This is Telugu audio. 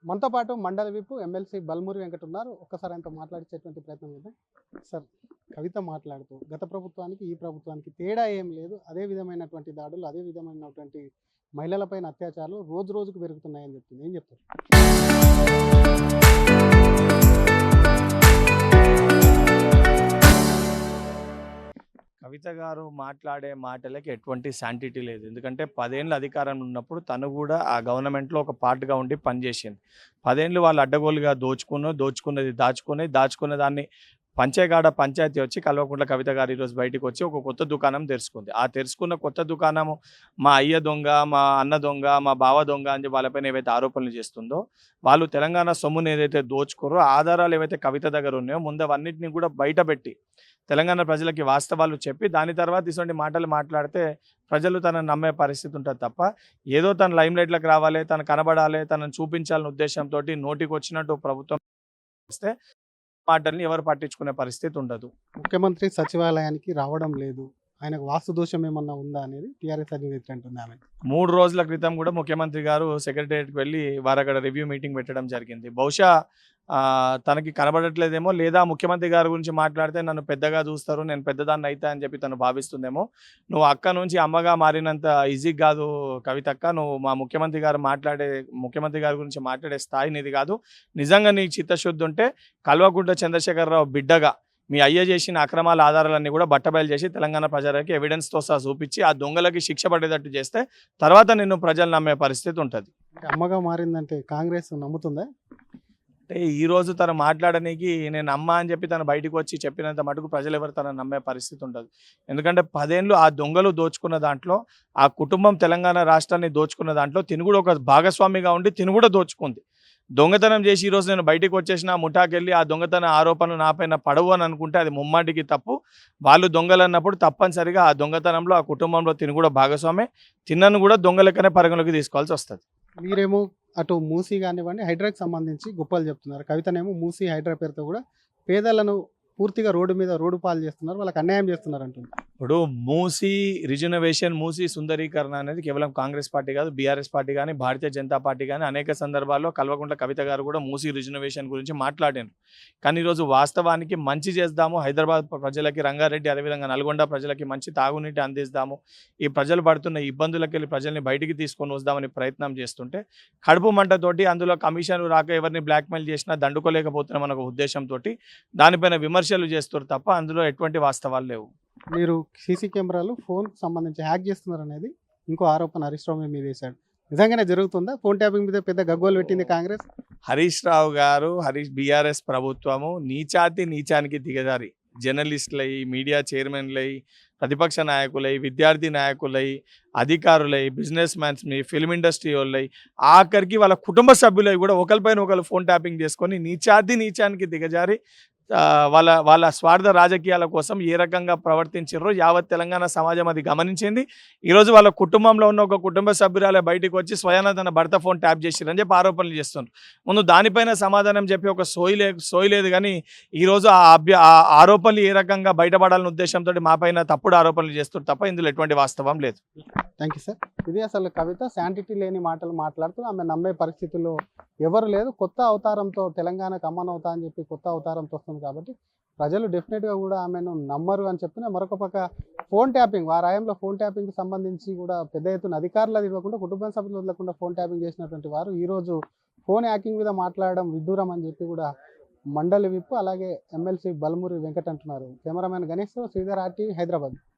మనతో పాటు మండల విప్ ఎమ్మెల్సీ బల్మూరి వెంకట్ ఉన్నారు. ఒక్కసారి ఆయనతో మాట్లాడించేటువంటి ప్రయత్నం చేద్దాం. సార్, కవిత మాట్లాడుతూ గత ప్రభుత్వానికి ఈ ప్రభుత్వానికి తేడా ఏం లేదు, అదే విధమైనటువంటి దాడులు, అదే విధమైనటువంటి మహిళలపైన అత్యాచారాలు రోజు రోజుకు పెరుగుతున్నాయని చెప్తుంది. ఏం చెప్తారు? కవిత గారు మాట్లాడే మాటలకి ఎటువంటి శాంటిటీ లేదు. ఎందుకంటే 10 ఏళ్ళు అధికారంలో ఉన్నప్పుడు తను కూడా ఆ గవర్నమెంట్‌లో ఒక పార్ట్‌గా ఉండి పనిచేసింది. 10 ఏళ్ళు వాళ్ళు అడ్డగోలుగా దోచుకున్నది దాచుకున్న దాన్ని పంచేగాడ పంచాయతీ వచ్చి కల్వకుంట్ల కవిత గారు ఈరోజు బయటికి వచ్చి ఒక కొత్త దుకాణం తెరుచుకుంది. ఆ తెరుచుకున్న కొత్త దుకాణము మా అయ్య దొంగ, మా అన్న దొంగ, మా బావ దొంగ అని చెప్పి వాళ్ళపైన ఏవైతే ఆరోపణలు చేస్తుందో, వాళ్ళు తెలంగాణ సొమ్ముని ఏదైతే దోచుకోరో ఆధారాలు ఏవైతే కవిత దగ్గర ఉన్నాయో ముందు అవన్నిటిని కూడా బయటపెట్టి తెలంగాణ ప్రజలకి వాస్తవాలు చెప్పి దాని తర్వాత ఇటువంటి మాటలు మాట్లాడితే ప్రజలు తనను నమ్మే పరిస్థితి ఉంటుంది తప్ప, ఏదో తన లైమ్లైట్లోకి రావాలి, తను కనబడాలి, తనను చూపించాలనే ఉద్దేశంతో నోటికి వచ్చినట్టు ప్రభుత్వం చేస్తే మాటల్ని ఎవరు పట్టించుకునే పరిస్థితి ఉండదు. ముఖ్యమంత్రి సచివాలయానికి రావడం లేదు, ఆయనకు వాస్తు దోషం ఏమన్నా ఉందా అనేది టీఆర్ఎస్ అధినేత్రి అంటుంది. ఆమె 3 రోజుల క్రితం కూడా ముఖ్యమంత్రి గారు సెక్రటేరియట్‌కి వెళ్ళి వారు అక్కడ రివ్యూ మీటింగ్ పెట్టడం జరిగింది. బహుశా తనకి కనబడట్లేదేమో, లేదా ముఖ్యమంత్రి గారి గురించి మాట్లాడితే నన్ను పెద్దగా చూస్తారు, నేను పెద్దదాన్ని అయితా అని చెప్పి తను భావిస్తుందేమో. నువ్వు అక్క నుంచి అమ్మగా మారినంత ఈజీ కాదు కవితక్క. నువ్వు మా ముఖ్యమంత్రి గారి గురించి మాట్లాడే స్థాయి నీది కాదు. నిజంగా నీకు చిత్తశుద్ధి ఉంటే కల్వకుంట్ల చంద్రశేఖరరావు బిడ్డగా మీ అయ్య చేసిన అక్రమాల ఆధారాలన్నీ కూడా బట్టబయలు చేసి తెలంగాణ ప్రజలకి ఎవిడెన్స్‌తో సహా చూపించి ఆ దొంగలకి శిక్ష పడేటట్టు చేస్తే తర్వాత నిన్ను ప్రజలు నమ్మే పరిస్థితి ఉంటది. అమ్మగా మారిందంటే కాంగ్రెస్ నమ్ముతుందా? అంటే ఈరోజు తను మాట్లాడడానికి నేను అమ్మ అని చెప్పి తను బయటకు వచ్చి చెప్పినంత మటుకు ప్రజలు ఎవరు తనను నమ్మే పరిస్థితి ఉండదు. ఎందుకంటే 10 ఏళ్ళు ఆ దొంగలు దోచుకున్న దాంట్లో, ఆ కుటుంబం తెలంగాణ రాష్ట్రాన్ని దోచుకున్న దాంట్లో తిను కూడా ఒక భాగస్వామిగా ఉండి తిను కూడా దోచుకుంది. దొంగతనం చేసి ఈరోజు నేను బయటకు వచ్చేసిన ముఠాకెళ్ళి ఆ దొంగతన ఆరోపణలు నాపైన పడవు అని అనుకుంటే అది ముమ్మాటికి తప్పు. వాళ్ళు దొంగలు అన్నప్పుడు తప్పనిసరిగా ఆ దొంగతనంలో ఆ కుటుంబంలో తిను కూడా భాగస్వామే. తిన్నను కూడా దొంగలకనే పరిగణలోకి తీసుకోవాల్సి వస్తుంది. మీరేమో అటు మూసీ కానివ్వండి, హైడ్రాకి సంబంధించి గొప్పలు చెప్తున్నారు. కవితనేమో మూసీ హైడ్రా పేరుతో కూడా పేదలను పూర్తిగా రోడ్డు పాలు చేస్తున్నారు, వాళ్ళకి అన్యాయం చేస్తున్నారు అంటుంది. ఇప్పుడు మూసీ సుందరీకరణ అనేది కేవలం కాంగ్రెస్ పార్టీ కాదు, బీఆర్ఎస్ పార్టీ కానీ, భారతీయ జనతా పార్టీ కానీ అనేక సందర్భాల్లో కల్వకుంట్ల కవిత గారు కూడా మూసీ రిజర్వేషన్ గురించి మాట్లాడారు. కానీ ఈరోజు వాస్తవానికి మంచి చేద్దాము, హైదరాబాద్ ప్రజలకి, రంగారెడ్డి అదేవిధంగా నల్గొండ ప్రజలకి మంచి తాగునీటి అందిస్తాము, ఈ ప్రజలు పడుతున్న ఇబ్బందులకి వెళ్ళి ప్రజల్ని బయటికి తీసుకొని వద్దామని ప్రయత్నం చేస్తుంటే కడుపు మంటతోటి అందులో కమిషన్ రాక ఎవరిని బ్లాక్మెయిల్ చేసినా దండుకోలేకపోతున్నాం అనే ఉద్దేశంతో దానిపైన విమర్శలు చేస్తారు తప్ప అందులో ఎటువంటి వాస్తవాలు లేవు. మీరు సీసీ కెమెరాలు ఫోన్కి సంబంధించి హ్యాక్ చేస్తున్నారు అనేది ఇంకో ఆరోపణ హరీష్ రావు మీద వేశాడు. నిజంగానే జరుగుతుందా? ఫోన్ ట్యాపింగ్ మీద పెద్ద గగ్గోలు పెట్టింది కాంగ్రెస్. హరీష్ రావు గారు, బీఆర్ఎస్ ప్రభుత్వము నీచానికి దిగజారి జర్నలిస్టులై, మీడియా చైర్మన్లై, ప్రతిపక్ష నాయకులై, విద్యార్థి నాయకులై, అధికారులై, బిజినెస్ మ్యాన్స్, ఫిల్మ్ ఇండస్ట్రీ వాళ్ళై, ఆఖరికి వాళ్ళ కుటుంబ సభ్యులై కూడా ఒకరిపైన ఒకరు ఫోన్ ట్యాపింగ్ చేసుకొని నీచానికి దిగజారి వాళ్ళ స్వార్థ రాజకీయాల కోసం ఏ రకంగా ప్రవర్తించారో యావత్ తెలంగాణ సమాజం అది గమనించింది. ఈరోజు వాళ్ళ కుటుంబంలో ఉన్న ఒక కుటుంబ సభ్యురాలే బయటకు వచ్చి స్వయాన తన భర్త ఫోన్ ట్యాప్ చేసిరని చెప్పి ఆరోపణలు చేస్తున్నారు. ముందు దానిపైన సమాధానం చెప్పి ఒక సోయి లేదు. కానీ ఈరోజు ఆ ఆరోపణలు ఏ రకంగా బయటపడాలనే ఉద్దేశంతో మా పైన తప్పుడు ఆరోపణలు చేస్తారు తప్ప ఇందులో ఎటువంటి వాస్తవం లేదు. Thank you sir. ఇది అసలు కవిత శాంటిటీ లేని మాటలు మాట్లాడుతూ ఆమె నమ్మే పరిస్థితుల్లో ఎవరు లేదు. కొత్త అవతారంతో తెలంగాణకు అమ్మనవుతా అని చెప్పి కొత్త అవతారంతో వస్తుంది కాబట్టి ప్రజలు డెఫినెట్గా కూడా ఆమెను నమ్మరు అని చెప్పిన మరొక పక్క ఫోన్ ట్యాపింగ్, వారాయంలో ఫోన్ ట్యాపింగ్కి సంబంధించి కూడా పెద్ద ఎత్తున అధికారులు ఇవ్వకుండా కుటుంబ సభ్యులు వదలకుండా ఫోన్ ట్యాపింగ్ చేసినటువంటి వారు ఈరోజు ఫోన్ హ్యాకింగ్ మీద మాట్లాడడం విడ్డూరం అని చెప్పి కూడా మండలి విప్ అలాగే ఎమ్మెల్సీ బల్మూరి వెంకట్ అంటున్నారు. Cameraman Ganesh, Sridhar, RTV, Hyderabad.